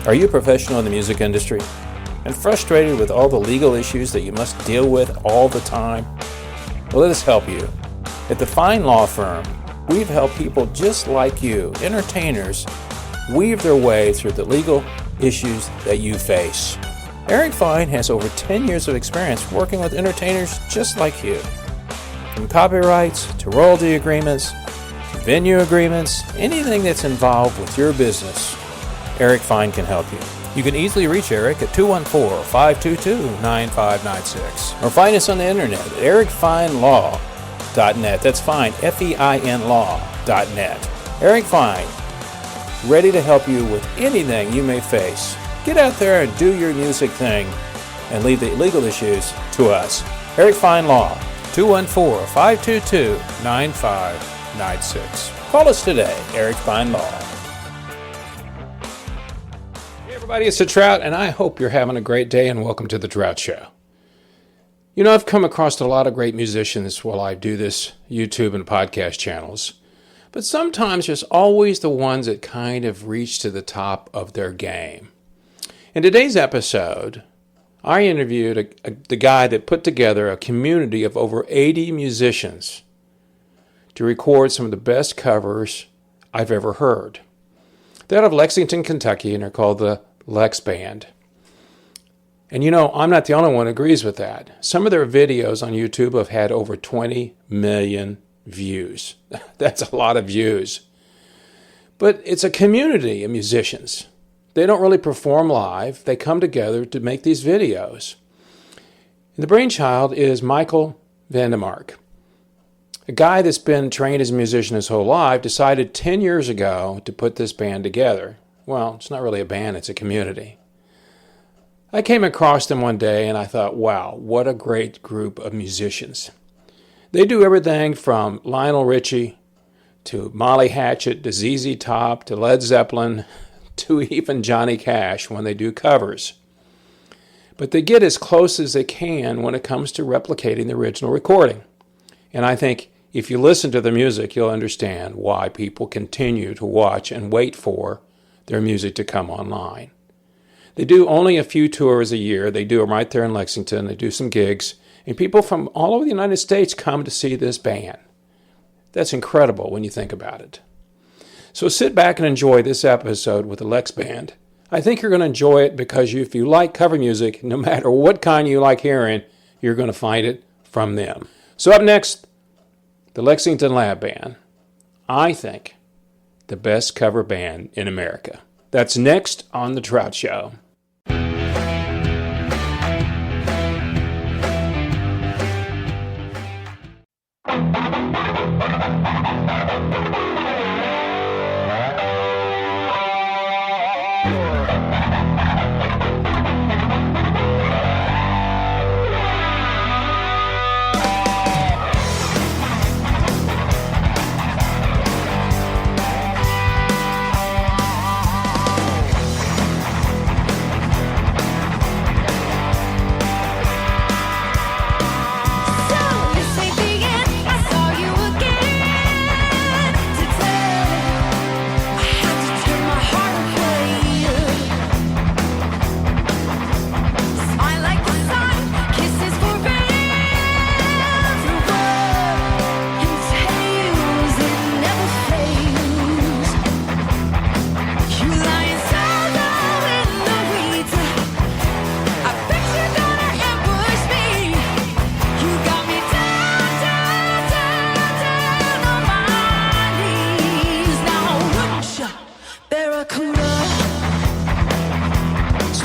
Are you a professional in the music industry and frustrated with all the legal issues that you must deal with all the time? Well, let us help you. At the Fine Law Firm, we've helped people just like you, entertainers, weave their way through the legal issues that you face. Eric Fine has over 10 years of experience working with entertainers just like you. From copyrights to royalty agreements, to venue agreements, anything that's involved with your business, Eric Fine can help you. You can easily reach Eric at 214-522-9596 or find us on the internet at ericfinelaw.net. That's fine, F-E-I-N law.net. Eric Fine, ready to help you with anything you may face. Get out there and do your music thing and leave the legal issues to us. Eric Fine Law, 214-522-9596. Call us today, Eric Fine Law. Hey everybody, it's the Trout, and I hope you're having a great day, and welcome to the Trout Show. You know, I've come across a lot of great musicians while I do this YouTube and podcast channels, but sometimes there's always the ones that kind of reach to the top of their game. In today's episode, I interviewed the guy that put together a community of over 80 musicians to record some of the best covers I've ever heard. They're out of Lexington, Kentucky, and they're called the Lex Band. And you know, I'm not the only one who agrees with that. Some of their videos on YouTube have had over 20 million views. That's a lot of views. But it's a community of musicians. They don't really perform live. They come together to make these videos. And the brainchild is Michael Vandemark. A guy that's been trained as a musician his whole life decided 10 years ago to put this band together. Well, it's not really a band, it's a community. I came across them one day and I thought, wow, what a great group of musicians. They do everything from Lionel Richie to Molly Hatchet to ZZ Top to Led Zeppelin to even Johnny Cash when they do covers. But they get as close as they can when it comes to replicating the original recording. And I think if you listen to the music, you'll understand why people continue to watch and wait for their music to come online. They do only a few tours a year. They do them right there in Lexington. They do some gigs. And people from all over the United States come to see this band. That's incredible when you think about it. So sit back and enjoy this episode with the Lex Band. I think you're going to enjoy it because if you like cover music, no matter what kind you like hearing, you're going to find it from them. So up next, the Lexington Lab Band. I think the best cover band in America. That's next on The Trout Show.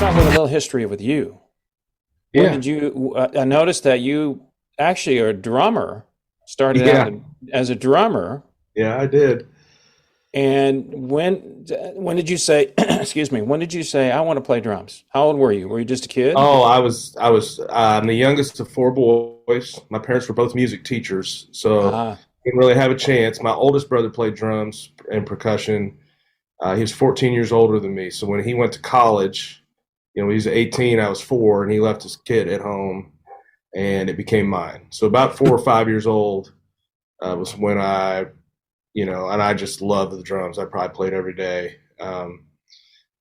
Start with a little history with you. When did you? I noticed that you actually are a drummer. Started out as a drummer. Yeah, I did. And when did you say? Excuse me. When did you say I want to play drums? How old were you? Were you just a kid? Oh, I'm the youngest of four boys. My parents were both music teachers, so didn't really have a chance. My oldest brother played drums and percussion. He was 14 years older than me. So when he went to college, you know, he was 18, I was 4, and he left his kit at home, and it became mine. So about 4 or 5 years old was when I, you know, and I just loved the drums. I probably played every day.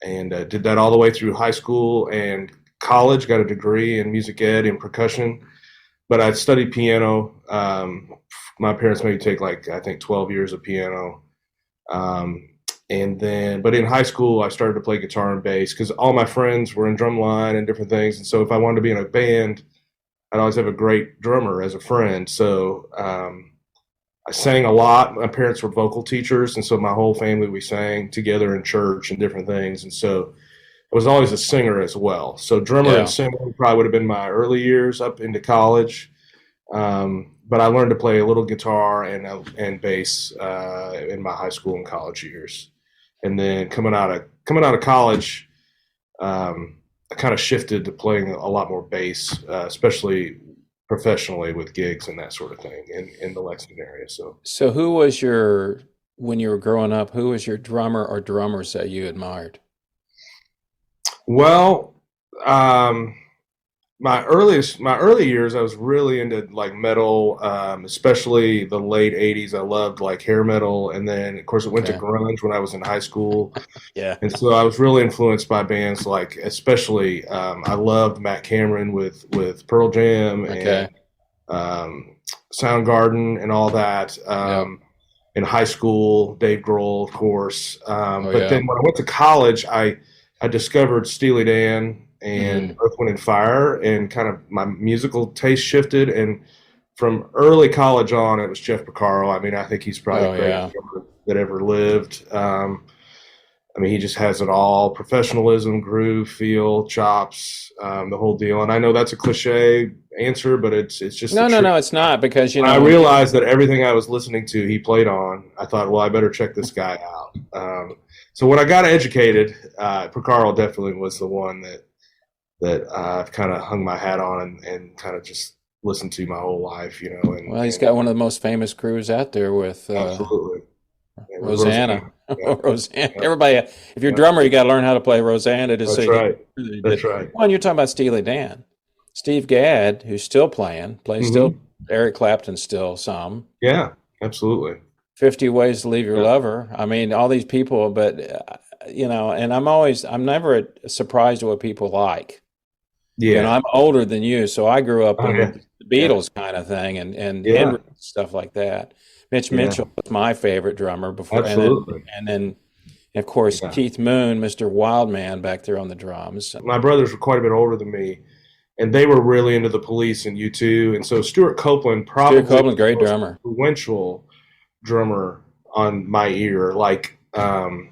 and did that all the way through high school and college. Got a degree in music ed and percussion, but I studied piano. My parents made me take I think 12 years of piano. But in high school, I started to play guitar and bass because all my friends were in drumline and different things. And so if I wanted to be in a band, I'd always have a great drummer as a friend. So I sang a lot. My parents were vocal teachers, and so my whole family, we sang together in church and different things. And so I was always a singer as well. So drummer and singer probably would have been my early years up into college. But I learned to play a little guitar and bass in my high school and college years. And then coming out of college, I kind of shifted to playing a lot more bass, especially professionally with gigs and that sort of thing in the Lexington area. So when you were growing up, who was your drummer or drummers that you admired? Well, my early years, I was really into metal, especially the late '80s. I loved hair metal, and then of course it went to grunge when I was in high school. Yeah, and so I was really influenced by bands especially I loved Matt Cameron with Pearl Jam and Soundgarden and all that. In high school, Dave Grohl, of course. But then when I went to college, I discovered Steely Dan and Earth, Wind, and Fire, and kind of my musical taste shifted. And from early college on, it was Jeff Porcaro. I mean, I think he's probably the greatest drummer that ever lived. He just has it all: professionalism, groove, feel, chops, the whole deal. And I know that's a cliche answer, but it's just no, it's not, because I realized that everything I was listening to, he played on. I thought, well, I better check this guy out. So when I got educated, Porcaro definitely was the one that I've kind of hung my hat on and kind of just listened to my whole life, And, he's got one of the most famous crews out there with absolutely. Rosanna. Yeah. Rosanna. Everybody, if you're a drummer, you got to learn how to play Rosanna to That's sing. Right. That's right. Well, and you're talking about Steely Dan. Steve Gadd, who's still plays still. Eric Clapton still some. Yeah, absolutely. 50 Ways to Leave Your Lover. I mean, all these people, but and I'm never surprised at what people like. Yeah. I'm older than you, so I grew up in the Beatles kind of thing and Hendrix, stuff like that. Mitch Mitchell was my favorite drummer before. Absolutely. And then of course, Keith Moon, Mr. Wildman back there on the drums. My brothers were quite a bit older than me, and they were really into the Police and U2. And so Stuart Copeland, probably great drummer, influential drummer on my ear. I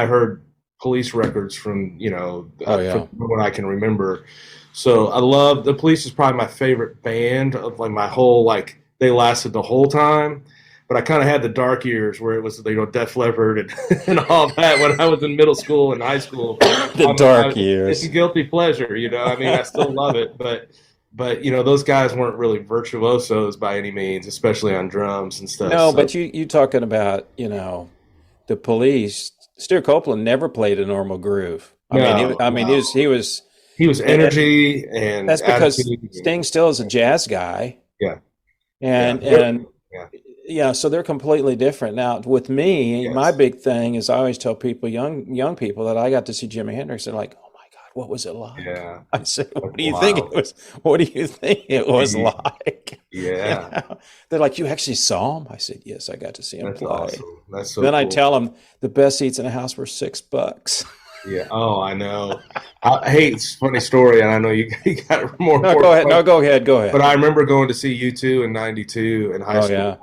heard Police records from from when I can remember. So I love the Police. Is probably my favorite band of my whole they lasted the whole time. But I kind of had the dark years where it was Def Leppard and all that when I was in middle school and high school. Dark years. It's a guilty pleasure, I still love it, but those guys weren't really virtuosos by any means, especially on drums and stuff. No, but you talking about the Police. Stuart Copeland never played a normal groove. He was energy, and that's because attitude. Sting still is a jazz guy. Yeah, so they're completely different. Now, with me, my big thing is I always tell people, young people, that I got to see Jimi Hendrix. They're like, "Oh my God, what was it like?" Yeah, I said, "What do you think it was? What do you think it was like?" Yeah, they're like, "You actually saw him?" I said, "Yes, I got to see him play." Awesome. That's so. Then cool. I tell them the best seats in the house were $6. Yeah. Oh, I know. Hey, it's a funny story, and I know you got more. No, go ahead. No, go ahead. Go ahead. But I remember going to see U2 in '92 in high school. Yeah.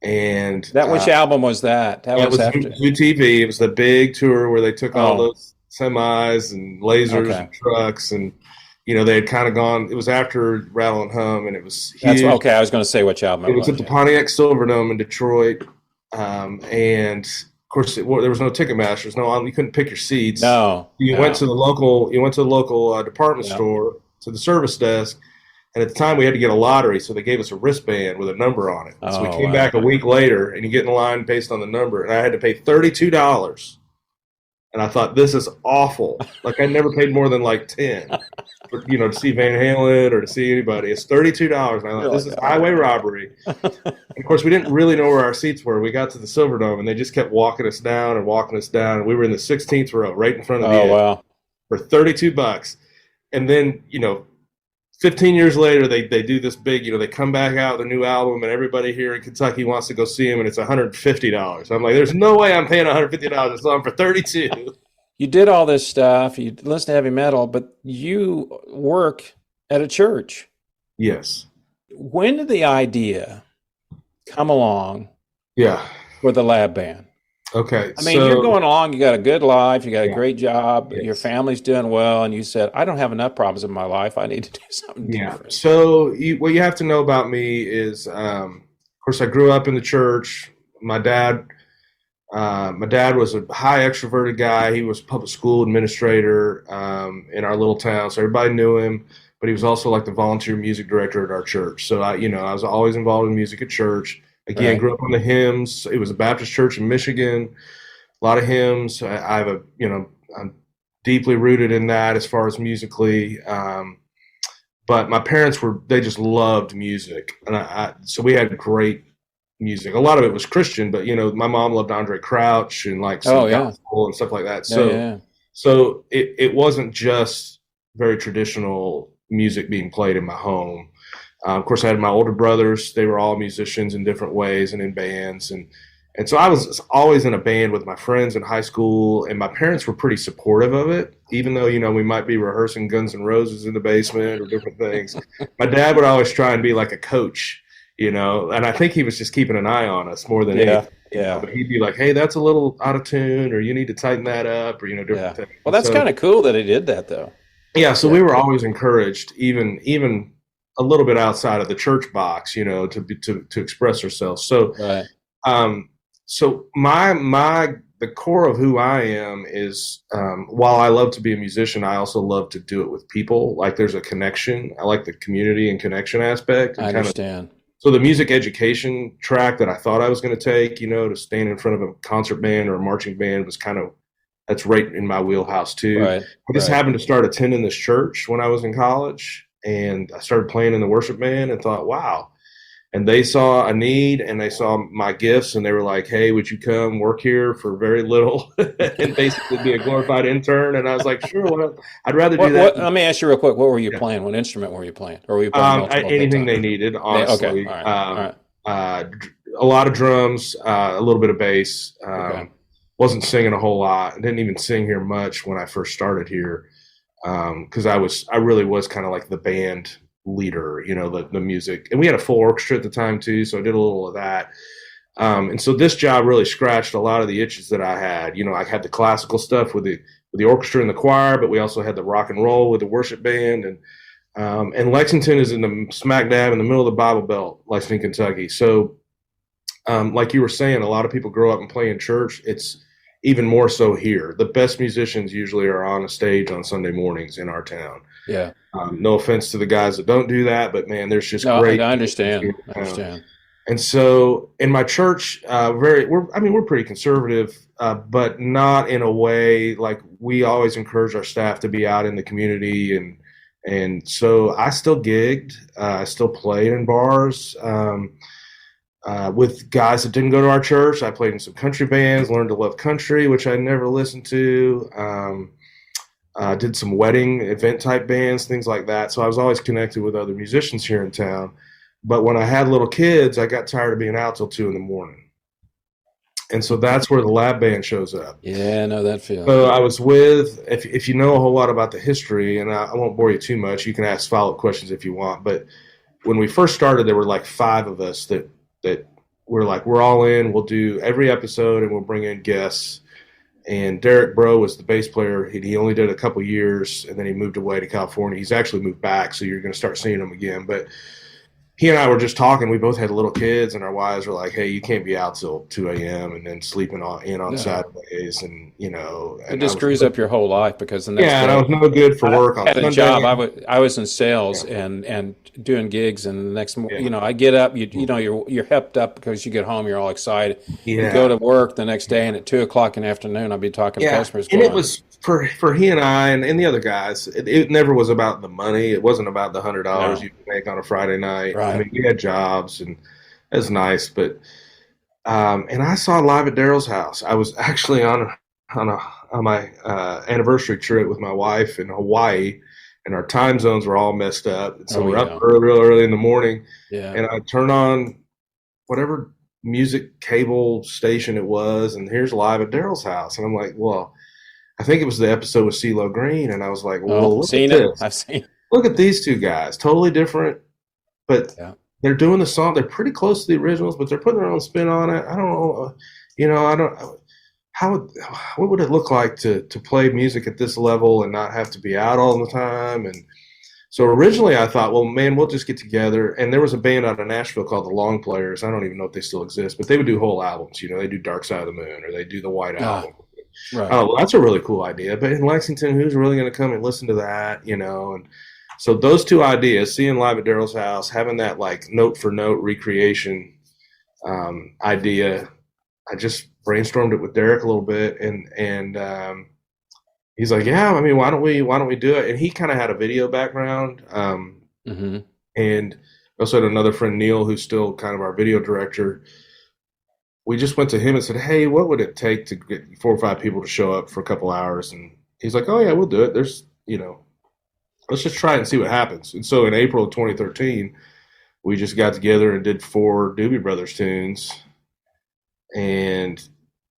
And that which album was that? That was after UTV. It was the big tour where they took all those semis and lasers and trucks, and they had kind of gone. It was after Rattle and Hum, and it was huge. That's okay. I was going to say which album it was. At the Pontiac Silverdome in Detroit, and of course there was no Ticketmaster. You couldn't pick your seats. No, you went to the local. You went to the local department store, to the service desk. And at the time, we had to get a lottery, so they gave us a wristband with a number on it. So we came back a week later, and you get in line based on the number. And I had to pay $32 And I thought, this is awful. Like, I never paid more than like 10 for, to see Van Halen or to see anybody. It's $32. And I thought, this is highway robbery. And of course, we didn't really know where our seats were. We got to the Silverdome, and they just kept walking us down and walking us down. And we were in the 16th row, right in front of the edge, wow. for $32. And then, 15 years later, they do this big, they come back out with a new album, and everybody here in Kentucky wants to go see them, and it's $150. I'm like, there's no way I'm paying $150 a song for 32. You did all this stuff. You listen to heavy metal, but you work at a church. Yes. When did the idea come along? Yeah. For the lab band? Okay. I mean, you're going along, you got a good life, you got a great job, yes. Your family's doing well, and you said, I don't have enough problems in my life. I need to do something different. So what you have to know about me is, of course, I grew up in the church. My dad was a high extroverted guy. He was a public school administrator in our little town, so everybody knew him. But he was also like the volunteer music director at our church. So I was always involved in music at church. Again, Right. Grew up on the hymns. It was a Baptist church in Michigan. A lot of hymns. I have I'm deeply rooted in that as far as musically. But my parents they just loved music. And so we had great music. A lot of it was Christian, but my mom loved Andre Crouch and like some gospel and stuff like that. So it wasn't just very traditional music being played in my home. Of course, I had my older brothers. They were all musicians in different ways and in bands. And so I was always in a band with my friends in high school, and my parents were pretty supportive of it, even though, we might be rehearsing Guns N' Roses in the basement or different things. My dad would always try and be like a coach, and I think he was just keeping an eye on us more than anything. Yeah. But he'd be like, hey, that's a little out of tune, or you need to tighten that up, or, different things. Well, that's kind of cool that he did that, though. Yeah, so we were always encouraged, even a little bit outside of the church box, to express ourselves. So, right. So the core of who I am is, while I love to be a musician, I also love to do it with people. Like, there's a connection. I like the community and connection aspect. I understand. So the music education track that I thought I was going to take, to stand in front of a concert band or a marching band was that's right in my wheelhouse too. Right. I just happened to start attending this church when I was in college. And I started playing in the worship band and thought, wow. And they saw a need, and they saw my gifts, and they were like, hey, would you come work here for very little and basically be a glorified intern? And I was like, sure, well, I'd rather do that. Let me ask you real quick. What were you playing? What instrument were you playing? Or were you playing anything they needed, honestly. Okay. All right. A lot of drums, a little bit of bass. Wasn't singing a whole lot. I didn't even sing here much when I first started here. Because I really was kind of like the band leader, the music, and we had a full orchestra at the time too, so I did a little of that. And so this job really scratched a lot of the itches that I had. I had the classical stuff with the orchestra and the choir, but we also had the rock and roll with the worship band, and Lexington is in the smack dab in the middle of the Bible Belt, Lexington, Kentucky. So, like you were saying, a lot of people grow up and play in church. It's even more so here. The best musicians usually are on a stage on Sunday mornings in our town. Yeah. No offense to the guys that don't do that, but man, there's just great. I understand. And so in my church, we're pretty conservative, but not in a way like we always encourage our staff to be out in the community. And so I still gigged, I still played in bars, with guys that didn't go to our church. I played in some country bands, learned to love country, which I never listened to. Did some wedding event type bands, things like that. So I was always connected with other musicians here in town. But when I had little kids, I got tired of being out till 2 a.m. And so that's where the lab band shows up. Yeah, I know that feeling. So I was if you know a whole lot about the history, and I won't bore you too much, you can ask follow-up questions if you want. But when we first started, there were like 5 of us that we're like, we're all in. We'll do every episode, and we'll bring in guests. And Derek Bro was the bass player. He only did a couple years, and then he moved away to California. He's actually moved back, so you're going to start seeing him again. But he and I were just talking. We both had little kids, and our wives were like, "Hey, you can't be out till 2 a.m. and then sleeping on Saturdays, and it just screws up your whole life because the next yeah, and I day was no good for work on had a Sunday. job. I was in sales Yeah, and doing gigs, and the next yeah, I get up. You're hepped up because you get home. You're all excited. You go yeah. to work the next day, and at 2 o'clock in the afternoon, I'll be talking to Yeah, customers and it going, was for he and I and the other guys. It never was about the money. It wasn't about the $100 "No, you could make on a Friday night. I right, mean, we had jobs and it was nice, but and I saw Live at Daryl's house. I was actually on a on my anniversary trip with my wife in Hawaii, and our time zones were all messed up, and so oh we're up yeah, real early in the morning, yeah, and I turn on whatever music cable station it was, and here's Live at Daryl's house, and I'm like, well. I think it was the episode with CeeLo Green, and I was like, oh, "Well, look at seen it. this! I've seen, Look at these two guys, totally different, but yeah, they're doing the song. They're pretty close to the originals, but they're putting their own spin on it. I don't know, I don't. How what would it look like to play music at this level and not have to be out all the time? And so originally I thought, well, man, we'll just get together. And there was a band out of Nashville called the Long Players. I don't even know if they still exist, but they would do whole albums. They do Dark Side of the Moon or they do the White ah, Album. right. Oh, well, that's a really cool idea. But in Lexington, who's really going to come and listen to that? And so those two ideas, seeing Live at Daryl's house, having that like note for note recreation idea, I just brainstormed it with Derek a little bit, and he's like, yeah, I mean, why don't we do it? And he kind of had a video background, Hmm. and also had another friend Neil, who's still kind of our video director. We just went to him and said, hey, what would it take to get 4 or 5 people to show up for a couple hours? And he's like, oh yeah, we'll do it. Let's just try it and see what happens. And so in April of 2013, we just got together and did 4 Doobie Brothers tunes. And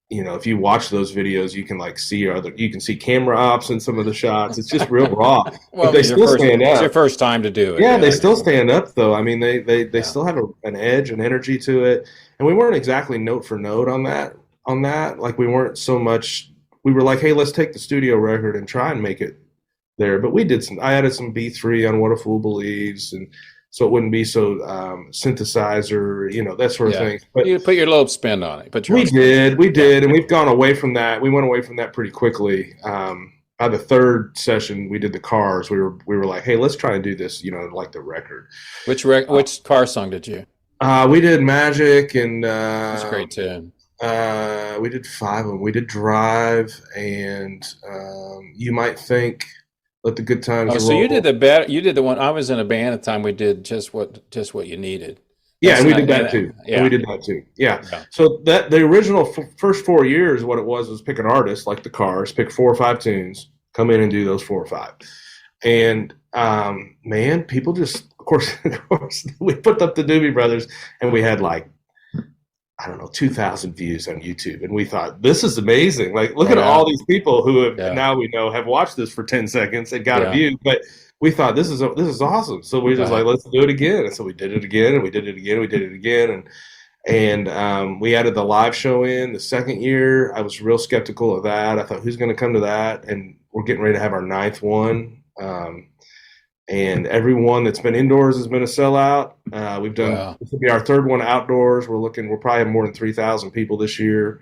if you watch those videos, you can you can see camera ops in some of the shots. It's just real raw, but Well, they still stand it's your up. first time to do it. Yeah, Yeah, they I still know. stand up though. I mean, they Yeah, still have an edge, an energy to it. And we weren't exactly note for note on that. Like we weren't so much. We were like, hey, let's take the studio record and try and make it there. But we did some. I added some B3 on What a Fool Believes, and so it wouldn't be so synthesizer, that sort of yeah. thing. But You put your little spin on it. Put your we own spin. did, we Yeah, did, and we've gone away from that. We went away from that pretty quickly. By the third session, we did the Cars. We were like, hey, let's try and do this, like the record. which car song did you? We did Magic, and That's great too. we did 5 of them. We did Drive, and You Might Think, Let the Good Times Oh, so you did Roll. the better. You did the one. I was in a band at the time. We did just what you needed. Yeah, That's and we not. did that too. And we Yeah, did that too. Yeah. yeah. So that the original first 4 years, what it was pick an artist like the Cars, pick 4 or 5 tunes, come in and do those 4 or 5. And man, people just, of course, we put up the Doobie Brothers, and we had like I don't know 2,000 views on YouTube, and we thought this is amazing. Like, look Oh at yeah, all these people who have yeah, now we know have watched this for 10 seconds and got a yeah, view, but. We thought this is awesome, so we just like right. let's do it again, and so we did it again, and we did it again, we did it again, and we added the live show in the second year. I was real skeptical of that. I thought, who's going to come to that? And we're getting ready to have our 9th one. And every one that's been indoors has been a sellout. We've done, Wow. this will be our 3rd one outdoors. We'll probably have more than 3,000 people this year.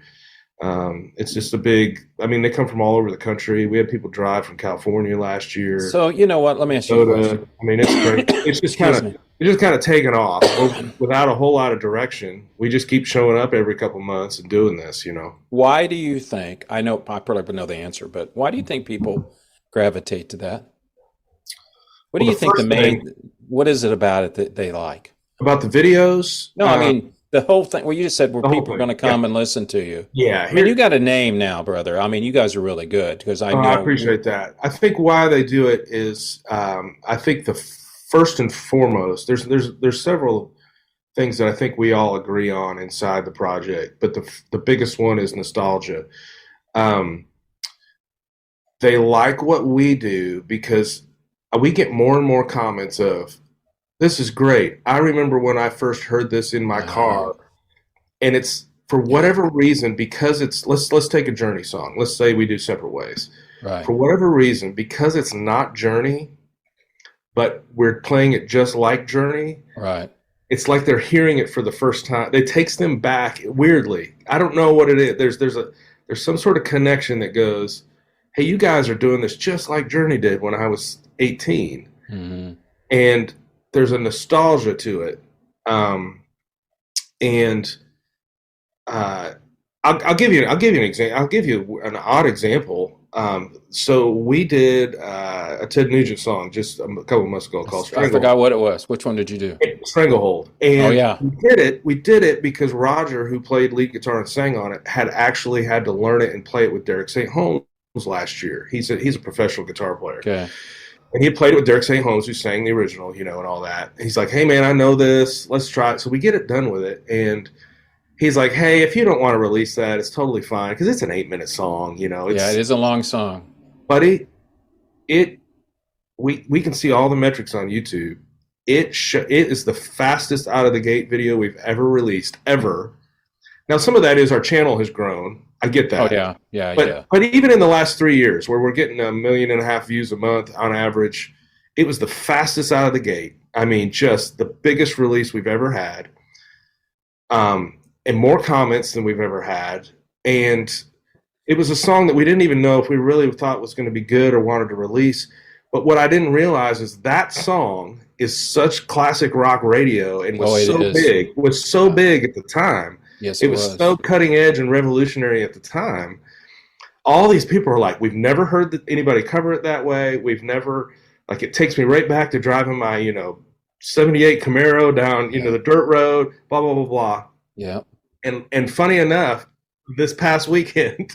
It's just they come from all over the country. We had people drive from California last year. So you know what? Let me ask you a question. I mean, it's great. Excuse me. It's just kind of taken off without a whole lot of direction. We just keep showing up every couple months and doing this. Why do you think? I know I probably would know the answer, but why do you think people gravitate to that? What do Well, you the think the first thing main? What is it about it that they like? about the videos, No, I mean the whole thing. Well, you just said where the whole people are thing. going to Yeah, come and listen to you. yeah. I mean, you Here, got a name now, brother. I mean, you guys are really good because I I know. appreciate that. I think why they do it is, I think the first and foremost, there's several things that I think we all agree on inside the project, but the biggest one is nostalgia. Um, they like what we do because we get more and more comments of, this is great. I remember when I first heard this in my Uh, car, and it's for yeah, whatever reason, because it's let's take a Journey song. Let's say we do Separate Ways. right. For whatever reason, because it's not Journey, but we're playing it just like Journey, Right. it's like they're hearing it for the first time. It takes them back weirdly. I don't know what it is. There's some sort of connection that goes, hey, you guys are doing this just like Journey did when I was 18. Mm-hmm. And there's a nostalgia to it. And I'll give you an example. I'll give you an odd example. So we did a Ted Nugent song just a couple of months ago called I Stranglehold. forgot what it was. Which one did you do? Stranglehold. And Oh, yeah. we did it because Roger, who played lead guitar and sang on it, had actually had to learn it and play it with Derek St. Holmes last year. He's a professional guitar player. Okay. And he had played it with Derek St. Holmes, who sang the original, and all that. And he's like, hey, man, I know this. Let's try it. So we get it done with it. And he's like, hey, if you don't want to release that, it's totally fine because it's an 8-minute song, Yeah, it is a long song. Buddy, we can see all the metrics on YouTube. It is the fastest out of the gate video we've ever released, ever. Now, some of that is our channel has grown. I get that. Oh, yeah. But even in the last 3 years, where we're getting 1.5 million views a month on average, it was the fastest out of the gate. I mean, just the biggest release we've ever had. And more comments than we've ever had. And it was a song that we didn't even know if we really thought was going to be good or wanted to release. But what I didn't realize is that song is such classic rock radio and was so big at the time. Yes, it was so cutting edge and revolutionary at the time. All these people are like, we've never heard anybody cover it that way. We've never, like, it takes me right back to driving my, 78 Camaro down, the dirt road, blah, blah, blah, blah. Yeah. And funny enough, this past weekend,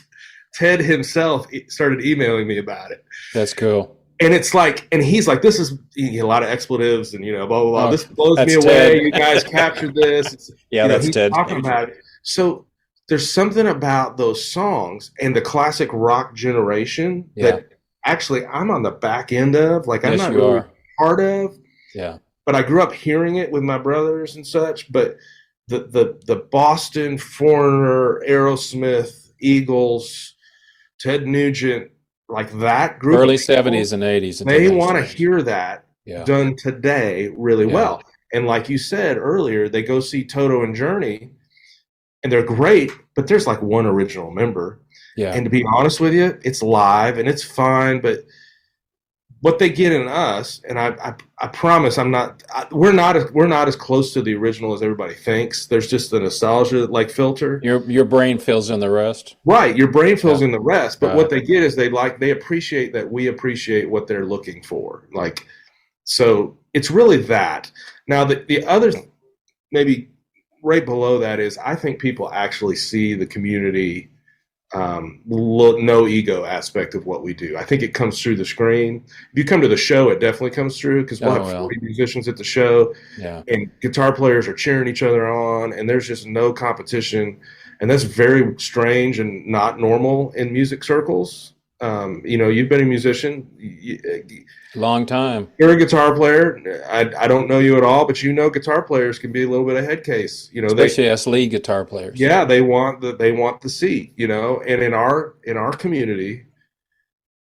Ted himself started emailing me about it. That's cool. And it's like, and he's like, this is a lot of expletives and, blah, blah, blah. Oh, this blows me away. Ted. You guys captured this. Yeah, that's he's Ted. talking about it. So there's something about those songs and the classic rock generation that actually I'm on the back end of. Like, I'm not really part of. Yeah. But I grew up hearing it with my brothers and such. But the Boston, Foreigner, Aerosmith, Eagles, Ted Nugent, like that group, early 70s and 80s, they want to hear that done today really well. And like you said earlier, they go see Toto and Journey, and they're great, but there's like one original member. Yeah. And to be honest with you, it's live and it's fine, but what they get in us, and I promise we're not as close to the original as everybody thinks. There's just the nostalgia filter. Your brain fills in the rest. Right, your brain fills in the rest. But what they get is they appreciate that we appreciate what they're looking for. So it's really that. Now the other maybe right below that is I think people actually see the community. No ego aspect of what we do. I think it comes through the screen. If you come to the show, it definitely comes through because we'll have 40 musicians at the show, and guitar players are cheering each other on, and there's just no competition, and that's very strange and not normal in music circles. You've been a musician. Long time. You're a guitar player. I don't know you at all, but guitar players can be a little bit of head case. Especially us lead guitar players. Yeah, they want the seat. And in our community,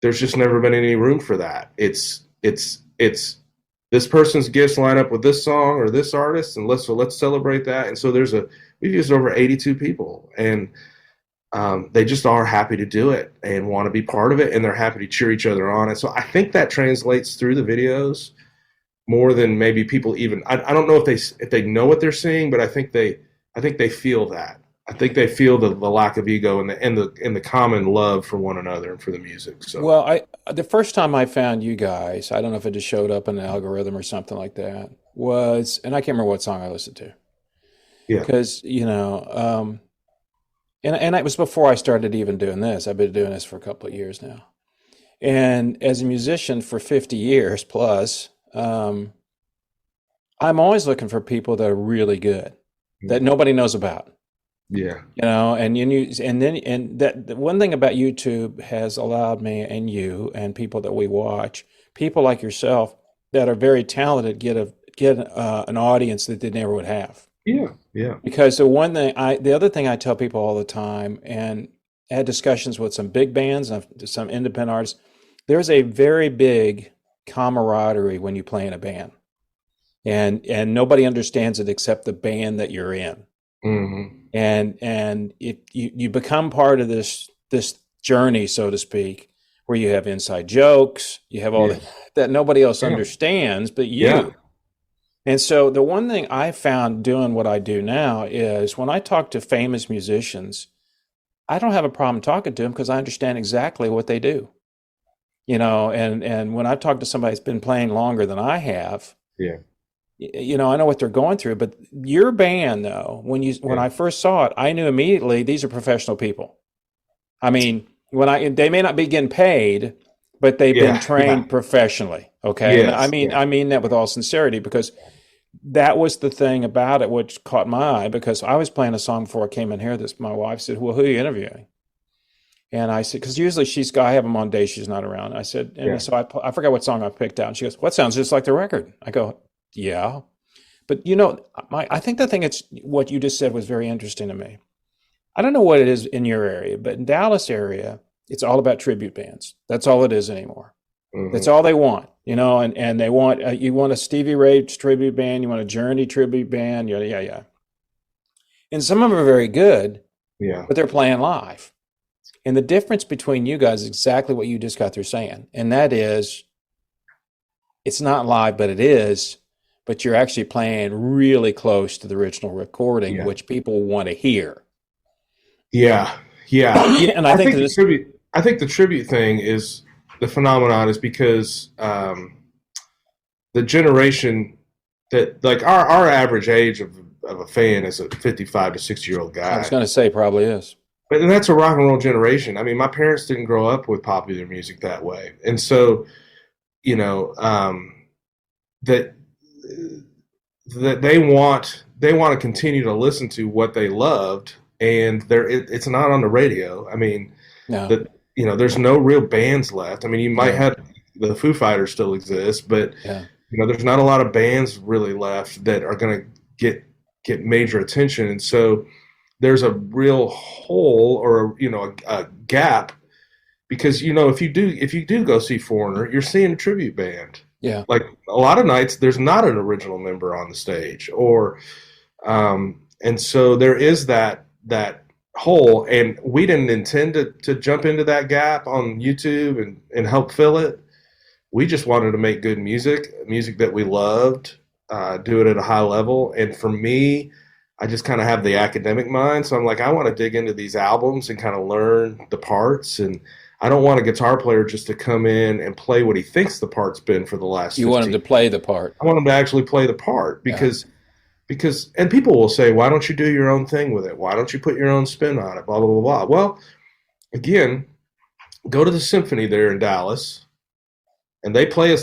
there's just never been any room for that. It's this person's gifts line up with this song or this artist, and let's celebrate that. And so we've used over 82 people, and they just are happy to do it and want to be part of it, and they're happy to cheer each other on. And so I think that translates through the videos more than maybe people even. I don't know if they know what they're seeing, but I think they feel that. I think they feel the lack of ego and the common love for one another and for the music. So the first time I found you guys, I don't know if it just showed up in an algorithm or something like that, and I can't remember what song I listened to. Yeah, because And it was before I started even doing this. I've been doing this for a couple of years now. And as a musician for 50 years plus, I'm always looking for people that are really good, that nobody knows about. Yeah. And the one thing about YouTube has allowed me and you and people that we watch, people like yourself that are very talented, get an audience that they never would have. Yeah, yeah. Because the other thing I tell people all the time, and I had discussions with some big bands and some independent artists, there's a very big camaraderie when you play in a band. and nobody understands it except the band that you're in. Mm-hmm. And you become part of this journey, so to speak, where you have inside jokes, you have all that nobody else understands but you. Yeah. And so the one thing I found doing what I do now is when I talk to famous musicians, I don't have a problem talking to them because I understand exactly what they do. And when I talk to somebody that's been playing longer than I have, I know what they're going through. But your band, though, when I first saw it, I knew immediately these are professional people. I mean, they may not be getting paid, but they've been trained professionally. Okay, yes, and I mean that with all sincerity, because that was the thing about it which caught my eye. Because I was playing a song before I came in here. My wife said, "Well, who are you interviewing?" And I said, because usually I have them on days she's not around. I said, so I forgot what song I picked out. And she goes, "What sounds just like the record?" I go, "Yeah." But I think the thing what you just said was very interesting to me. I don't know what it is in your area, but in Dallas area, it's all about tribute bands. That's all it is anymore. Mm-hmm. That's all they want, and they want, you want a Stevie Ray tribute band, you want a Journey tribute band, yeah. And some of them are very good, but they're playing live. And the difference between you guys is exactly what you just got through saying. And that is, it's not live, but it is, but you're actually playing really close to the original recording, which people want to hear. Yeah. And I think the tribute thing is, the phenomenon is because the generation that, like, our average age of a fan is a 55 to 60-year-old guy. I was going to say probably is. But that's a rock and roll generation. I mean, my parents didn't grow up with popular music that way. And so, that they want to continue to listen to what they loved, and it's not on the radio. I mean, there's no real bands left. I mean, you might have the Foo Fighters still exist, but there's not a lot of bands really left that are going to get major attention. And so there's a real hole, or a gap, because if you do go see Foreigner, you're seeing a tribute band. Yeah. Like a lot of nights, there's not an original member on the stage, and so there is that hole, and we didn't intend to jump into that gap on YouTube and help fill it. We just wanted to make good music that we loved, do it at a high level. And for me, I just kind of have the academic mind, so I'm like, I want to dig into these albums and kind of learn the parts, and I don't want a guitar player just to come in and play what he thinks the part's been for the last. You want him to play the part. I want him to actually play the part, because and people will say, why don't you do your own thing with it? Why don't you put your own spin on it? Blah, blah, blah, blah. Well, again, go to the symphony there in Dallas, and they play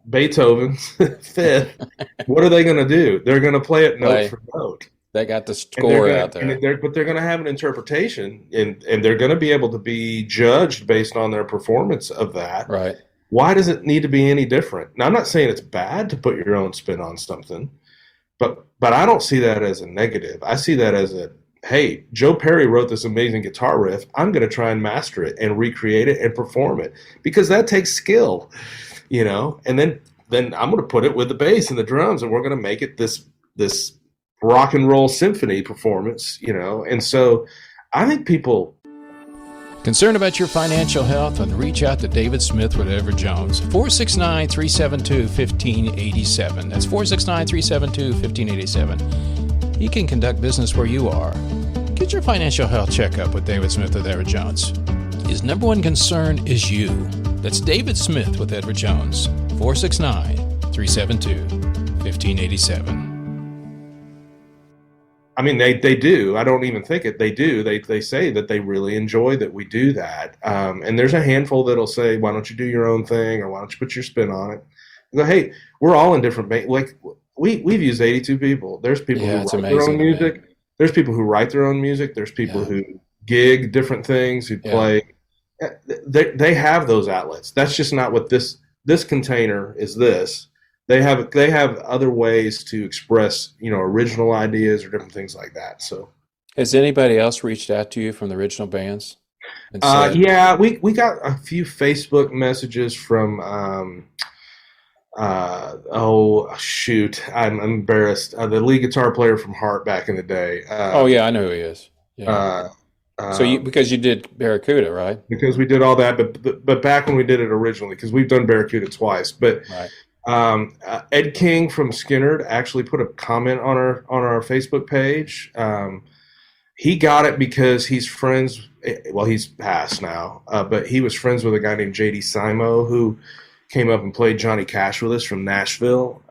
Beethoven's Fifth. What are they going to do? They're going to play it note for note. They got the score out there. But they're going to have an interpretation, and they're going to be able to be judged based on their performance of that. Right. Why does it need to be any different? Now, I'm not saying it's bad to put your own spin on something, but I don't see that as a negative. I see that as hey, Joe Perry wrote this amazing guitar riff. I'm going to try and master it and recreate it and perform it, because that takes skill, and then I'm going to put it with the bass and the drums, and we're going to make it this rock and roll symphony performance, And so I think people... Concerned about your financial health? And reach out to David Smith with Edward Jones. 469-372-1587. That's 469-372-1587. He can conduct business where you are. Get your financial health checkup with David Smith with Edward Jones. His number one concern is you. That's David Smith with Edward Jones. 469-372-1587. I mean, they do. I don't even think it. They do. They say that they really enjoy that we do that. And there's a handful that'll say, why don't you do your own thing, or why don't you put your spin on it? I go, hey, we're all in different – like we've used 82 people. There's people who write their own music. There's people who write their own music. There's people who gig different things, who play. They have those outlets. That's just not what this container is. They have other ways to express, original ideas or different things like that. So, has anybody else reached out to you from the original bands? Yeah, we got a few Facebook messages from Oh shoot, I'm embarrassed. The lead guitar player from Heart back in the day. Oh yeah, I know who he is. Yeah. Uh, So um, because you did Barracuda, right? because we did all that, but back when we did it originally, because we've done Barracuda twice, but Right. Ed King from Skinnerd actually put a comment on our Facebook page. He got it because he's friends. Well, he's passed now, but he was friends with a guy named JD Simo who came up and played Johnny Cash with us from Nashville.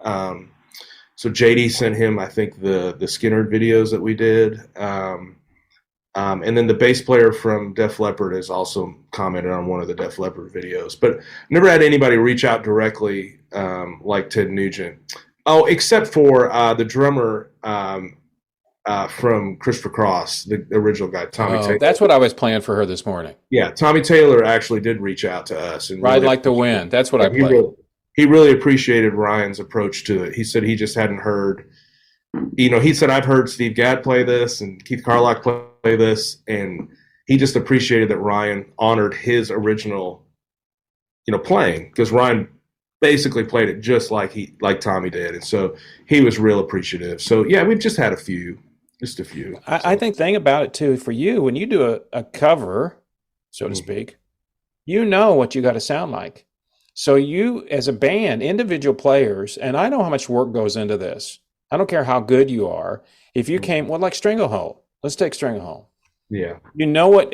So JD sent him, I think, the Skinnerd videos that we did. And then the bass player from Def Leppard has also commented on one of the Def Leppard videos, but never had anybody reach out directly like Ted Nugent. Oh, except for the drummer from Christopher Cross, the original guy, Tommy Oh, Taylor. that's what I was playing for her this morning. Yeah, Tommy Taylor actually did reach out to us and Ride really like the wind. That's what I he played. he really appreciated Ryan's approach to it. He said he just hadn't heard. He said, I've heard Steve Gadd play this and Keith Carlock play this, and he just appreciated that Ryan honored his original, playing, because Ryan basically played it just like Tommy did, and so he was real appreciative. So yeah, we've just had just a few. I think thing about it too, for you, when you do a cover, so to speak, you know what you got to sound like. So you, as a band, individual players, and I know how much work goes into this. I don't care how good you are. If you came, well, like Stranglehold, let's take Stranglehold. Yeah. You know what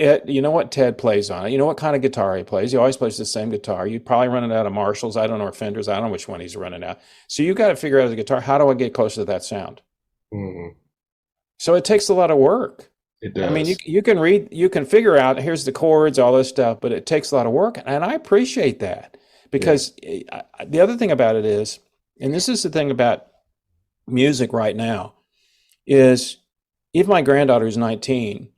Ted plays on it. You know what kind of guitar he plays. He always plays the same guitar. You probably run it out of Marshalls. I don't know, or Fenders. I don't know which one he's running out. So you got to figure out the guitar. How do I get closer to that sound? Mm-hmm. So it takes a lot of work. It does. I mean, you can figure out, here's the chords, all this stuff, but it takes a lot of work. And I appreciate that, because the other thing about it is, and this is the thing about music right now, is if my granddaughter is 19,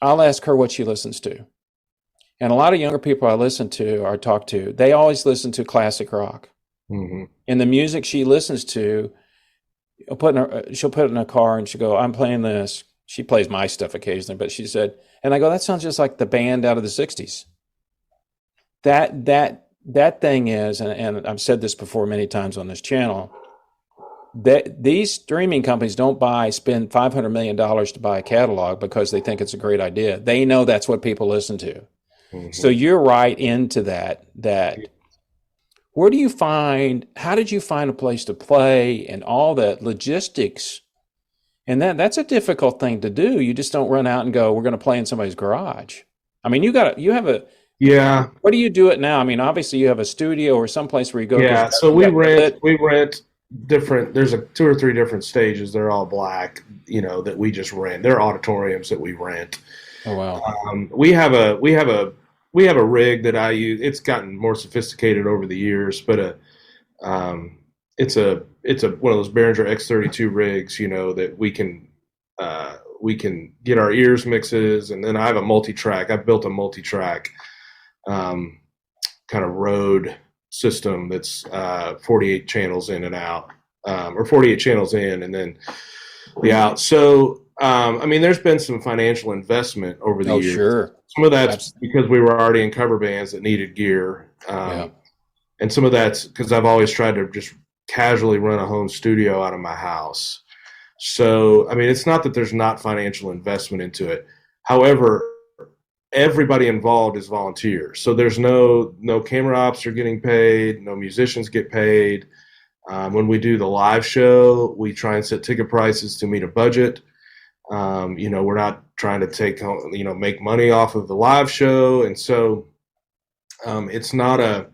I'll ask her what she listens to. And a lot of younger people I listen to or talk to, they always listen to classic rock. Mm-hmm. And the music she listens to, she'll put it in a car and she'll go, I'm playing this. She plays my stuff occasionally, but she said, and I go, that sounds just like the band out of the 60s. That thing is, and I've said this before many times on this channel, that these streaming companies don't spend $500 million to buy a catalog because they think it's a great idea. They know that's what people listen to. Mm-hmm. So you're right into that. How did you find a place to play and all that logistics? And that's a difficult thing to do. You just don't run out and go, we're going to play in somebody's garage. I mean, yeah. What do you do it now? I mean, obviously you have a studio or someplace where you go. Yeah. So we rent different, there's 2 or 3 different stages. They're all black, that we just rent. They're auditoriums that we rent. Oh, wow. We have a rig that I use. It's gotten more sophisticated over the years, but it's one of those Behringer X32 rigs, that we can get our ears mixes, and then I have a multi-track. I've built a multi-track kind of Rode system that's 48 channels in and out, or 48 channels in and then the out. So I mean, there's been some financial investment over the years. Sure. Some of that's because we were already in cover bands that needed gear. And some of that's because I've always tried to just casually run a home studio out of my house. So, I mean, it's not that there's not financial investment into it. However, everybody involved is volunteers. So there's no camera ops are getting paid, no musicians get paid. When we do the live show, we try and set ticket prices to meet a budget. We're not trying to make money off of the live show. And so it's not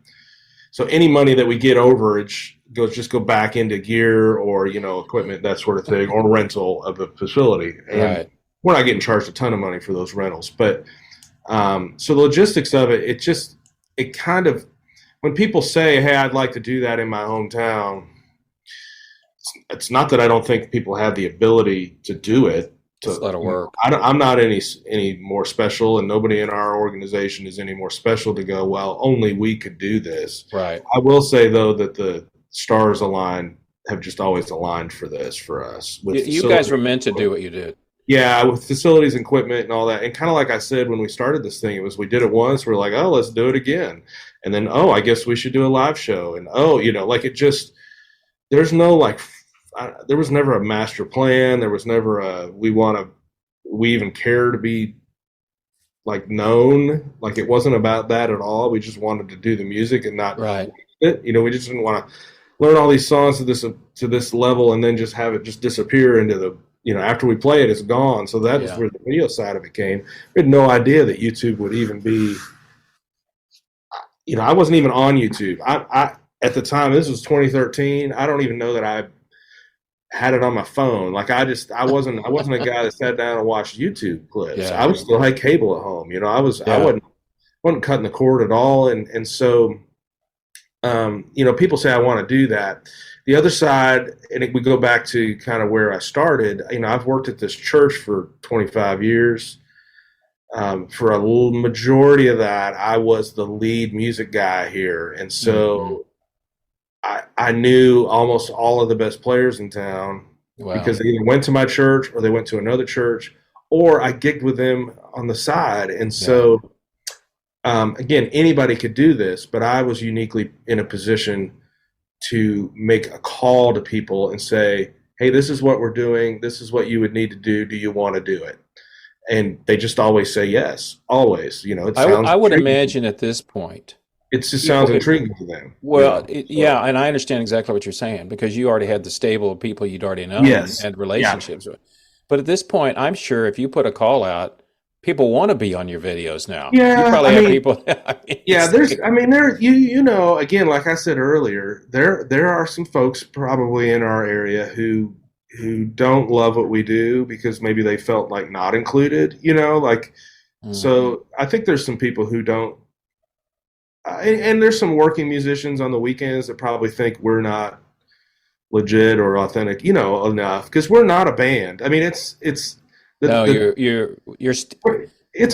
so any money that we get overage go back into gear or, equipment, that sort of thing, or rental of the facility. And right. We're not getting charged a ton of money for those rentals. But so the logistics of it kind of, when people say, hey, I'd like to do that in my hometown, it's not that I don't think people have the ability to do it. It's a lot of work. I'm not any more special, and nobody in our organization is any more special to go, well, only we could do this. Right. I will say, though, that the stars have just always aligned for this, for us. You guys were meant to do what you did. Yeah, with facilities and equipment and all that. And kind of like I said when we started this thing, it was we did it once, we're like, oh, let's do it again. And then, oh, I guess we should do a live show. And oh, like it just, there's no like, there was never a master plan. There was never we even care to be like known. Like it wasn't about that at all. We just wanted to do the music and not Right. it. We just didn't want to learn all these songs to this level and then just have it just disappear into the after we play it, it's gone. So that is where the video side of it came. We had no idea that YouTube would even be. I wasn't even on YouTube. I at the time, this was 2013. I don't even know that I had it on my phone. Like I wasn't a guy that sat down and watched YouTube clips. Yeah. I was still had cable at home. I wasn't cutting the cord at all. And so, people say I want to do that. The other side, and we go back to kind of where I started. I've worked at this church for 25 years. For a majority of that, I was the lead music guy here, and so I knew almost all of the best players in town because they either went to my church or they went to another church, or I gigged with them on the side. And so, again, anybody could do this, but I was uniquely in a position to make a call to people and say, hey, this is what we're doing. This is what you would need to do. Do you want to do it? And they just always say yes, always. I would imagine at this point. It just sounds intriguing to them. Well, and I understand exactly what you're saying because you already had the stable of people you'd already known and relationships with. But at this point, I'm sure if you put a call out, people want to be on your videos now. Yeah, you probably have people. Again, like I said earlier, there are some folks probably in our area who don't love what we do because maybe they felt like not included, So I think there's some people who don't, and there's some working musicians on the weekends that probably think we're not legit or authentic, enough because we're not a band. I mean, it's a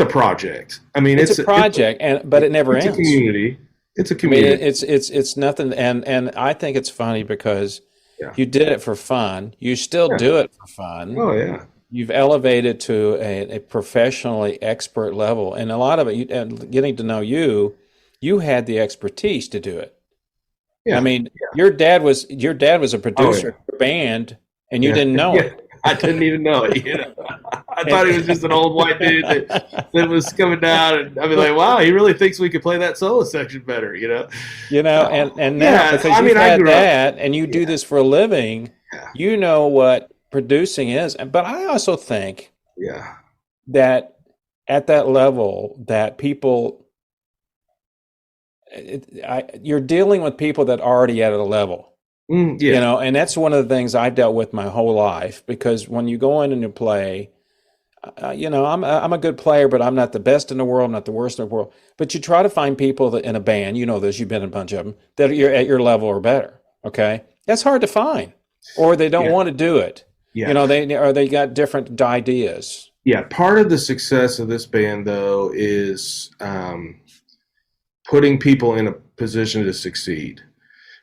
project. I mean, it's a project, but it never ends. It's a community. It's a community. I mean, it's nothing, and I think it's funny because you did it for fun. You still do it for fun. Oh yeah. You've elevated to a professionally expert level, and a lot of it. And getting to know you had the expertise to do it. Yeah. I mean, your dad was a producer of your band, and you didn't know it. I didn't even know it. I thought he was just an old white dude that was coming down, and I'd be like, "Wow, he really thinks we could play that solo section better," and now because you've had that, and you do this for a living, you know what producing is. But I also think, that at that level, that people, you're dealing with people that are already at a level. And that's one of the things I've dealt with my whole life because when you go in and you play, I'm a good player, but I'm not the best in the world, not the worst in the world. But you try to find people that in a band, this, you've been in a bunch of them, that are at your level or better. Okay, that's hard to find, or they don't want to do it. Yeah. They got different ideas. Yeah, part of the success of this band though is putting people in a position to succeed,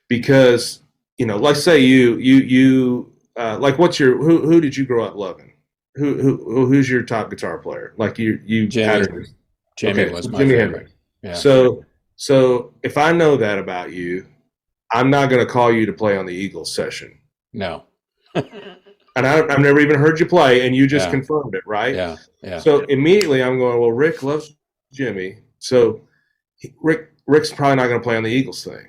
because. Like say you like who did you grow up loving? Who's your top guitar player? Like you Jimmy was my favorite. Yeah. So if I know that about you, I'm not going to call you to play on the Eagles session. No. And I've never even heard you play, and you just confirmed it, right? Yeah. Yeah. So immediately I'm going, well, Rick loves Jimmy, so Rick's probably not going to play on the Eagles thing.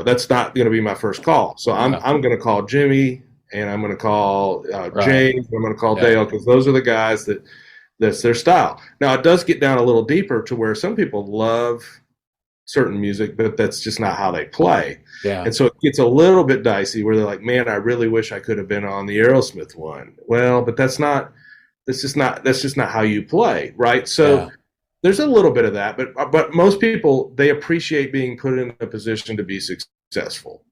That's not going to be my first call. So I'm going to call Jimmy, and I'm going to call James, and I'm going to call Dale, because those are the guys that's their style. Now, it does get down a little deeper to where some people love certain music, but that's just not how they play. Yeah. And so it gets a little bit dicey where they're like, man, I really wish I could have been on the Aerosmith one. Well, but that's just not how you play, right? So there's a little bit of that, but most people, they appreciate being put in a position to be successful.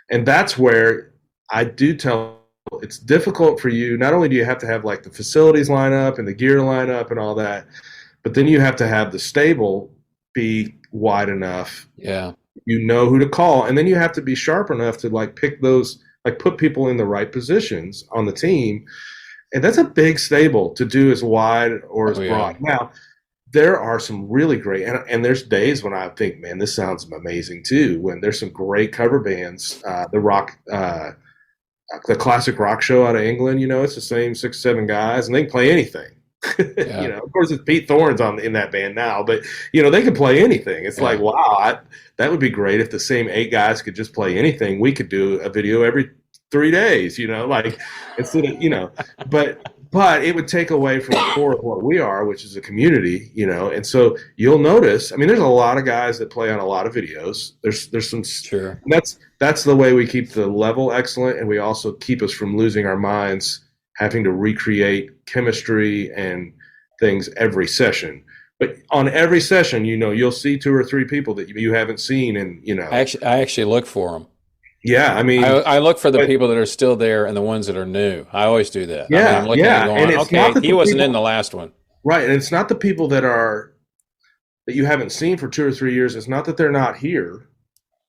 And that's where I do tell it's difficult for you. Not only do you have to have like the facilities line up and the gear line up and all that, but then you have to have the stable be wide enough. Yeah. Who to call. And then you have to be sharp enough to like pick those, like put people in the right positions on the team. And that's a big stable to do as wide or as Oh broad. yeah. Now, there are some really great, and there's days when I think, man, this sounds amazing too. When there's some great cover bands, the classic rock show out of England, it's the same 6, 7 guys, and they can play anything. Yeah. Of course, it's Pete Thorne's in that band now, but they can play anything. It's like, Yeah. wow, that would be great if the same 8 guys could just play anything. We could do a video every 3 days, like instead of, but it would take away from the core of what we are, which is a community, and so you'll notice. I mean, there's a lot of guys that play on a lot of videos. There's some, Sure. that's the way we keep the level excellent, and we also keep us from losing our minds, having to recreate chemistry and things every session. But on every session, you'll see 2 or 3 people that you haven't seen, and I actually look for them. yeah, I mean, I look for the but, people that are still there and the ones that are new. I always do that. I mean, yeah, I'm looking yeah, and and going, it's not okay, that he the wasn't people, in the last one. right, and it's not the people that you haven't seen for 2 or 3 years. It's not that they're not here,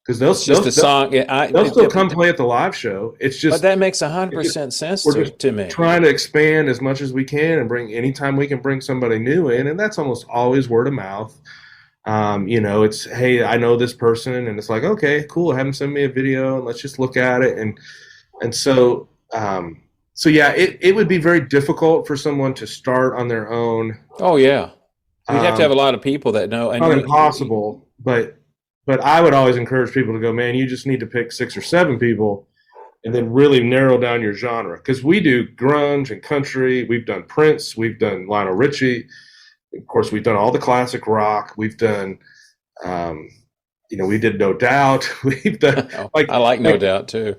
because It's just a song. they'll still come play at the live show. It's But just that makes 100% sense we're just to me. trying to expand as much as we can and bring anytime we can bring somebody new in, and that's almost always word of mouth. It's, hey, I know this person, and it's like, okay, cool, have them send me a video and let's just look at it, and so yeah, it would be very difficult for someone to start on their own. Oh yeah, you'd have to have Um, a lot of people that know. And Not impossible, but I would always encourage people to go, man, you just need to pick 6 or 7 people and then really narrow down your genre. Because we do grunge and country. We've done Prince. We've done Lionel Richie. Of course, we've done all the classic rock. We've done, we did No Doubt. We've done oh, I like No Doubt too.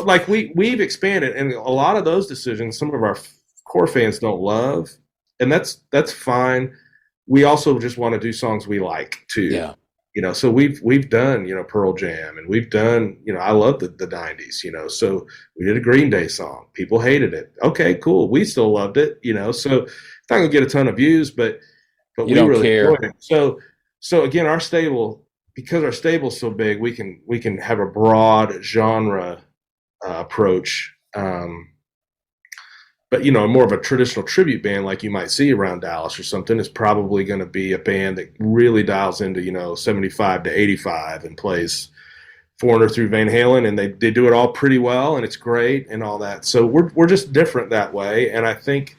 like we've expanded, and a lot of those decisions, some of our core fans don't love, and that's fine. We also just want to do songs we like too. Yeah. So we've done, Pearl Jam, and we've done, I love the 90s, so we did a Green Day song. People hated it. Okay, cool. We still loved it, so it's not gonna get a ton of views, but You we don't really care. enjoyed it. So again, because our stable's so big, we can have a broad genre approach. But more of a traditional tribute band like you might see around Dallas or something is probably going to be a band that really dials into 75 to 85 and plays Foreigner through Van Halen, and they do it all pretty well, and it's great and all that. So we're just different that way, and I think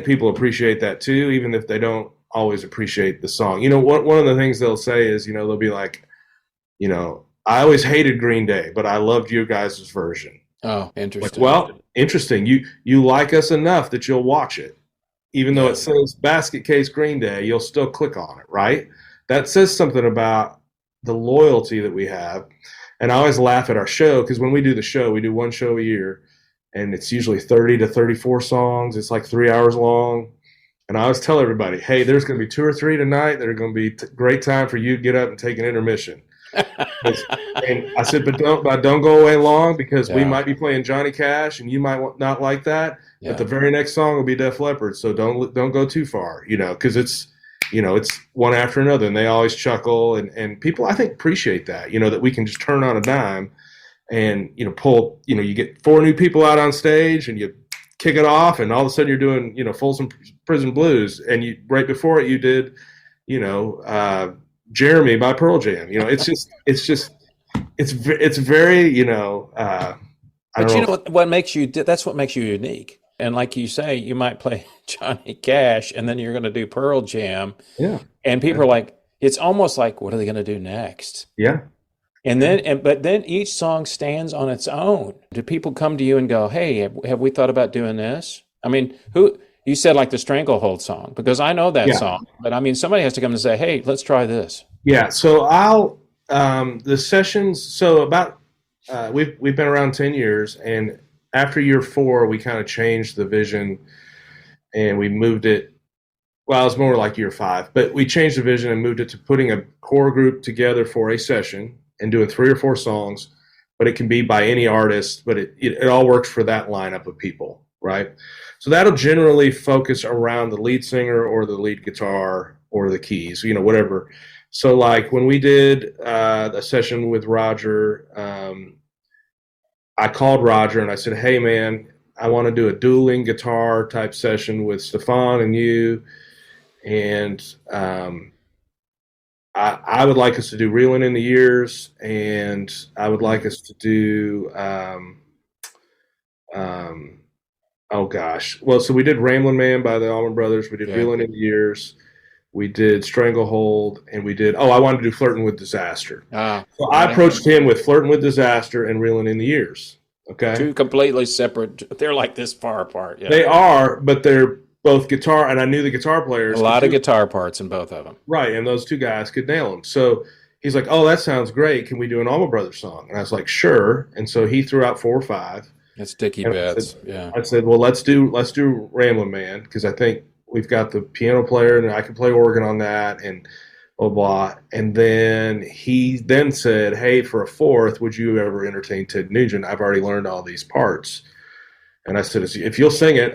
people appreciate that too, even if they don't always appreciate the song. One of the things they'll say is they'll be like, I always hated Green Day, but I loved your guys' version. Oh, Like, interesting. well, interesting. You like us enough that you'll watch it, even though Yeah. it says Basket Case Green Day. You'll still click on it, right? That says something about the loyalty that we have. And I always laugh at our show because when we do the show, we do one show a year, and it's usually 30 to 34 songs. It's like 3 hours long. And I always tell everybody, hey, there's going to be 2 or 3 tonight that are going to be great time for you to get up and take an intermission. And I said, but don't go away long, because we Yeah. might be playing Johnny Cash and you might not like that. Yeah. But the very next song will be Def Leppard, so don't go too far, because it's one after another, and they always chuckle, and people I think appreciate that, that we can just turn on a dime and pull, you get 4 new people out on stage and you kick it off, and all of a sudden you're doing Folsom Prison Blues, and you right before it you did Jeremy by Pearl Jam. It's very I But don't you know. know what makes you, that's what makes you unique. And like you say, you might play Johnny Cash and then you're going to do Pearl Jam. Yeah, And people are like, it's almost like, what are they going to do next? yeah. But then each song stands on its own. Do people come to you and go, hey, have we thought about doing this? I mean, you said like the Stranglehold song, because I know that Yeah. song, but I mean, somebody has to come and say, hey, let's try this. Yeah, so the sessions. So about we've been around 10 years, and after year 4, we kind of changed the vision, and we moved it. Well, it's more like year 5, but we changed the vision and moved it to putting a core group together for a session and doing 3 or 4 songs. But it can be by any artist, but it all works for that lineup of people, right? So that'll generally focus around the lead singer or the lead guitar or the keys, whatever. So like when we did a session with Roger, I called Roger and I said, hey man, I want to do a dueling guitar type session with Stefan and you, and I would like us to do Reeling in the Years, and I would like us to do oh gosh, well, so we did Ramblin' Man by the Allman Brothers, we did Reeling in the Years, we did Stranglehold, and we did I wanted to do Flirting with Disaster. So I approached him with Flirting with Disaster and Reeling in the Years. Okay, two completely separate. They're like this far apart. Yeah. They are, but they're both guitar, and I knew the guitar players. A lot of guitar parts in both of them. Right, and those two guys could nail them. So he's like, "Oh, that sounds great. Can we do an Allman Brothers song?" And I was like, "Sure." And so he threw out 4 or 5. That's Dickie Betts. I said, "Well, let's do Ramblin' Man, because I think we've got the piano player, and I can play organ on that, and blah blah." And then he said, "Hey, for a 4th, would you ever entertain Ted Nugent? I've already learned all these parts." And I said, "If you'll sing it,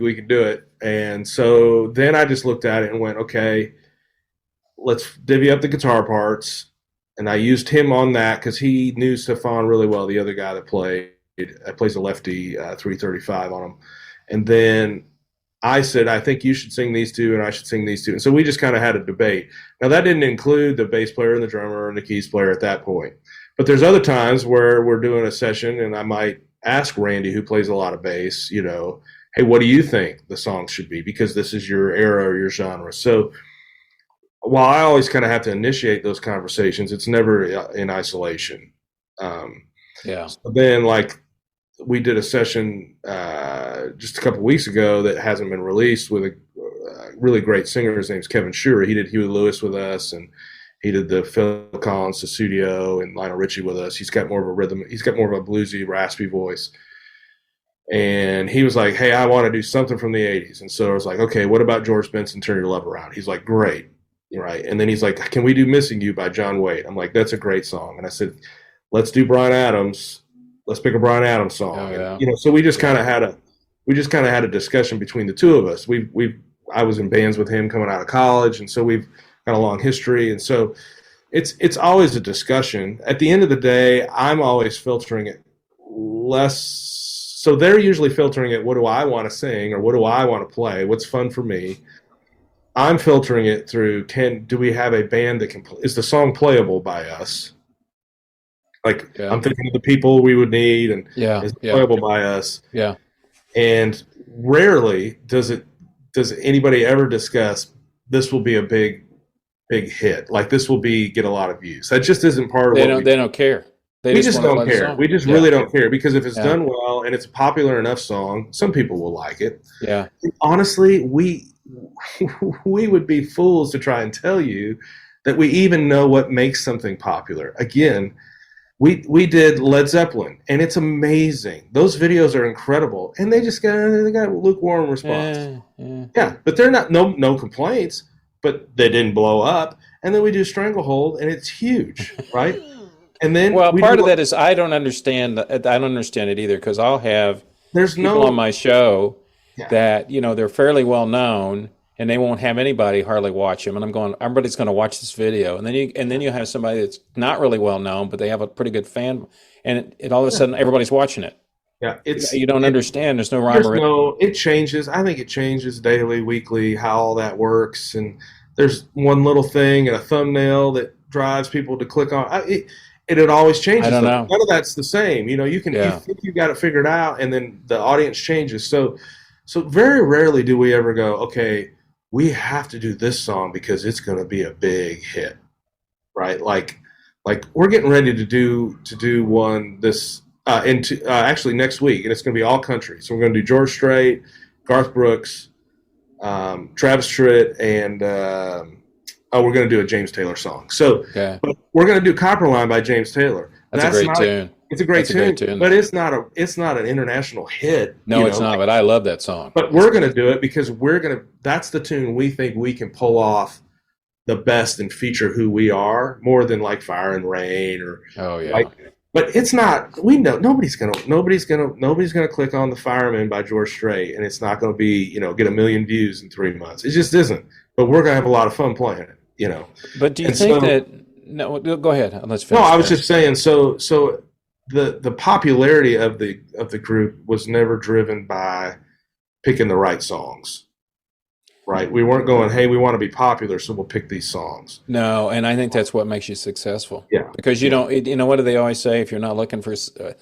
we can do it." And so then I just looked at it and went, "Okay, let's divvy up the guitar parts." And I used him on that because he knew Stefan really well, the other guy that plays a lefty 335 on him. And then I said, "I think you should sing these two, and I should sing these two." And so we just kind of had a debate. Now, that didn't include the bass player and the drummer and the keys player at that point. But there's other times where we're doing a session, and I might ask Randy, who plays a lot of bass, "Hey, what do you think the song should be? Because this is your era or your genre." So while I always kind of have to initiate those conversations, it's never in isolation. So then, we did a session just a couple weeks ago that hasn't been released with a really great singer. His name's Kevin Shure. He did Huey Lewis with us, and he did the Phil Collins Studio and Lionel Richie with us. He's got more of a rhythm. He's got more of a bluesy, raspy voice. And he was like, "Hey, I want to do something from the 80s. And so I was like, "Okay, what about George Benson, Turn Your Love Around?" He's like, "Great." Right. And then he's like, "Can we do Missing You by John Waite?" I'm like, "That's a great song." And I said, "Let's do Bryan Adams. Let's pick a Bryan Adams song." And, so we just kind of had a discussion between the two of us. I was in bands with him coming out of college, and so we've got a long history. And so it's always a discussion. At the end of the day, I'm always filtering it less. So they're usually filtering it, what do I want to sing, or what do I want to play? What's fun for me? I'm filtering it through, do we have a band that can play? Is the song playable by us? I'm thinking of the people we would need, and is it playable by us? Yeah. And rarely does anybody ever discuss, this will be a big hit. This will get a lot of views. That just isn't part of they don't care. We just don't care. We just really don't care, because if it's done well and it's a popular enough song, some people will like it. Yeah. And honestly, we would be fools to try and tell you that we even know what makes something popular. Again, we did Led Zeppelin, and it's amazing. Those videos are incredible, and they got lukewarm response. Yeah, but they're not no complaints, but they didn't blow up. And then we do Stranglehold, and it's huge, right? And then part of that is I don't understand it either, because I'll have people on my show that they're fairly well known, and they won't have anybody hardly watch them. And I'm going, everybody's going to watch this video, and then you have somebody that's not really well known, but they have a pretty good fan, and it all of a sudden everybody's watching it. Yeah, you don't understand. There's no rhyme or reason. It changes. I think it changes daily, weekly, how all that works, and there's one little thing and a thumbnail that drives people to click on it always changes. I don't know. None of that's the same. You think you've got it figured out, and then the audience changes. So very rarely do we ever go, okay, we have to do this song because it's going to be a big hit, right? Like we're getting ready to do one this actually next week, and it's going to be all country. So we're going to do George Strait, Garth Brooks, Travis Tritt, and we're going to do a James Taylor song. So but we're going to do Copperline by James Taylor. That's a great tune. It's a great tune, but it's not an international hit. No, it's not. But I love that song. But we're going to do it because that's the tune we think we can pull off the best and feature who we are more than like Fire and Rain or but it's not. We know nobody's gonna click on The Fireman by George Strait, and it's not going to be get 1 million views in 3 months. It just isn't. But we're going to have a lot of fun playing it. But do you think that? No, go ahead. Let's finish. No, I was just saying. So the popularity of the group was never driven by picking the right songs. Right. We weren't going, hey, we want to be popular, so we'll pick these songs. No, and I think that's what makes you successful. Yeah. Because you Yeah. don't, what do they always say? If you're not looking for, Yeah.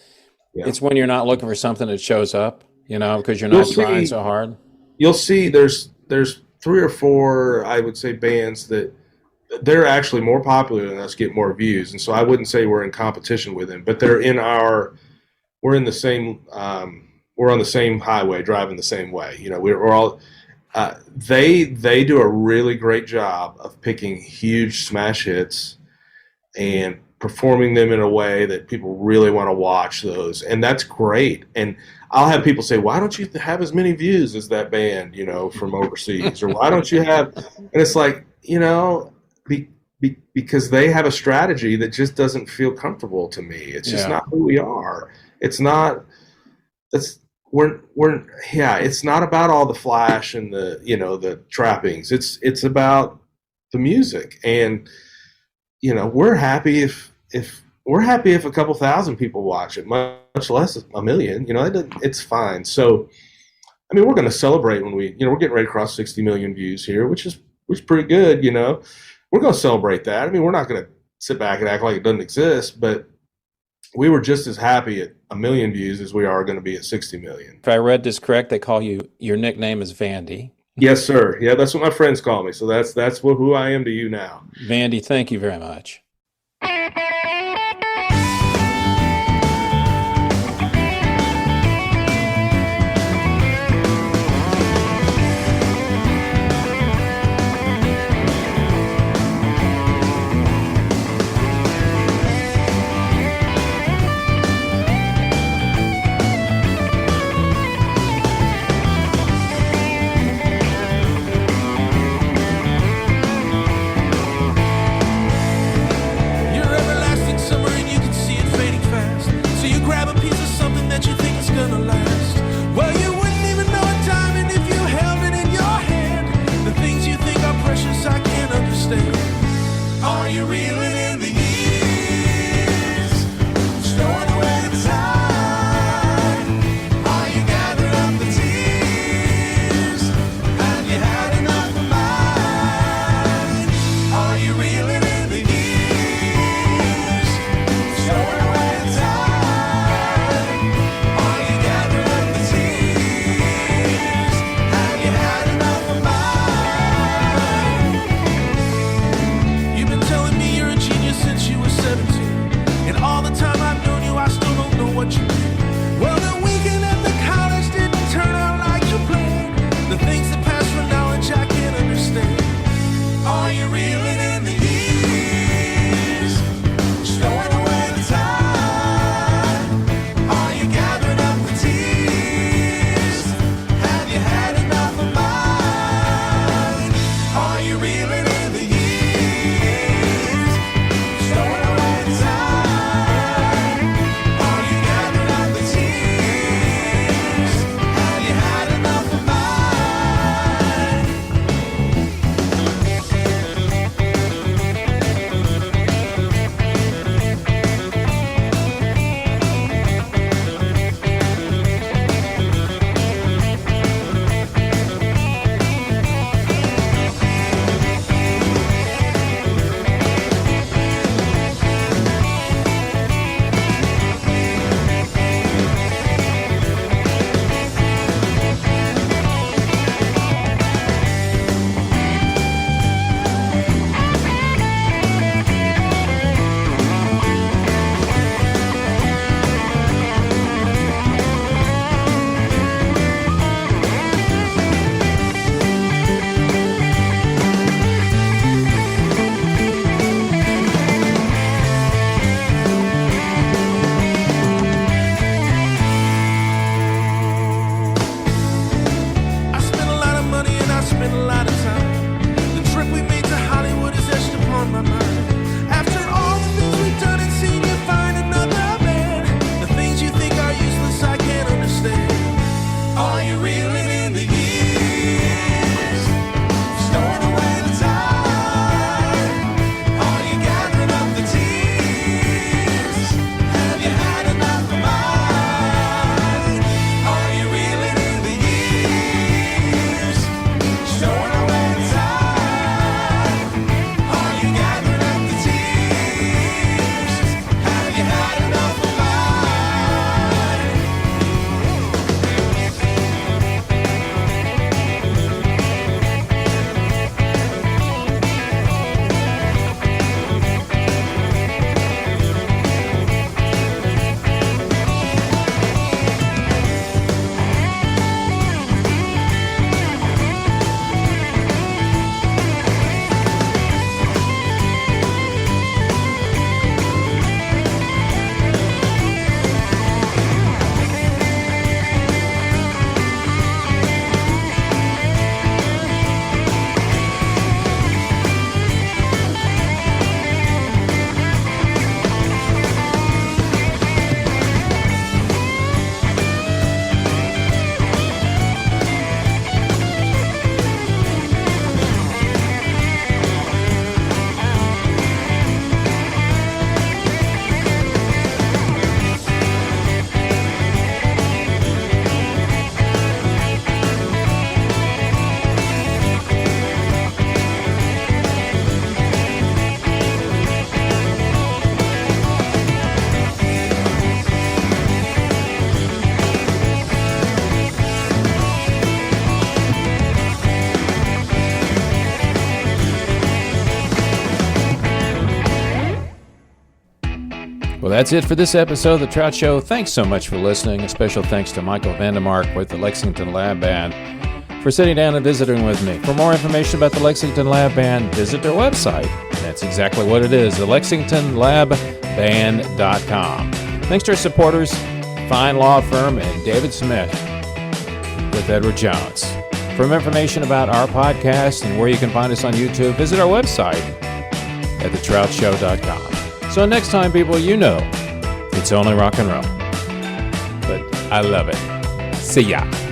it's when you're not looking for something that shows up, because you're You'll not trying see, so hard. you'll see there's three or four, I would say, bands that they're actually more popular than us, get more views. And so I wouldn't say we're in competition with them, but we're in the same, we're on the same highway, driving the same way. We're all, they do a really great job of picking huge smash hits and performing them in a way that people really want to watch those, and that's great. And I'll have people say, "Why don't you have as many views as that band, from overseas?" Or "Why don't you have?" And it's like, because they have a strategy that just doesn't feel comfortable to me. It's just not who we are. It's not. It's not about all the flash and the trappings. It's about the music, and we're happy if a couple thousand people watch it, much less a million. It's fine. So, I mean, we're going to celebrate when we're getting ready to cross 60 million views here, which is pretty good. We're going to celebrate that. I mean, we're not going to sit back and act like it doesn't exist, but we were just as happy at a million views as we are going to be at 60 million. If I read this correct, they call your nickname is Vandy. Yes, sir. Yeah, that's what my friends call me. So that's who I am to you now. Vandy, thank you very much. Well, that's it for this episode of The Trout Show. Thanks so much for listening. A special thanks to Michael Vandemark with the Lexington Lab Band for sitting down and visiting with me. For more information about the Lexington Lab Band, visit their website. And that's exactly what it is, the LexingtonLabBand.com. Thanks to our supporters, Fine Law Firm and David Smith with Edward Jones. For more information about our podcast and where you can find us on YouTube, visit our website at thetroutshow.com. So next time, people, you know, it's only rock and roll. But I love it. See ya.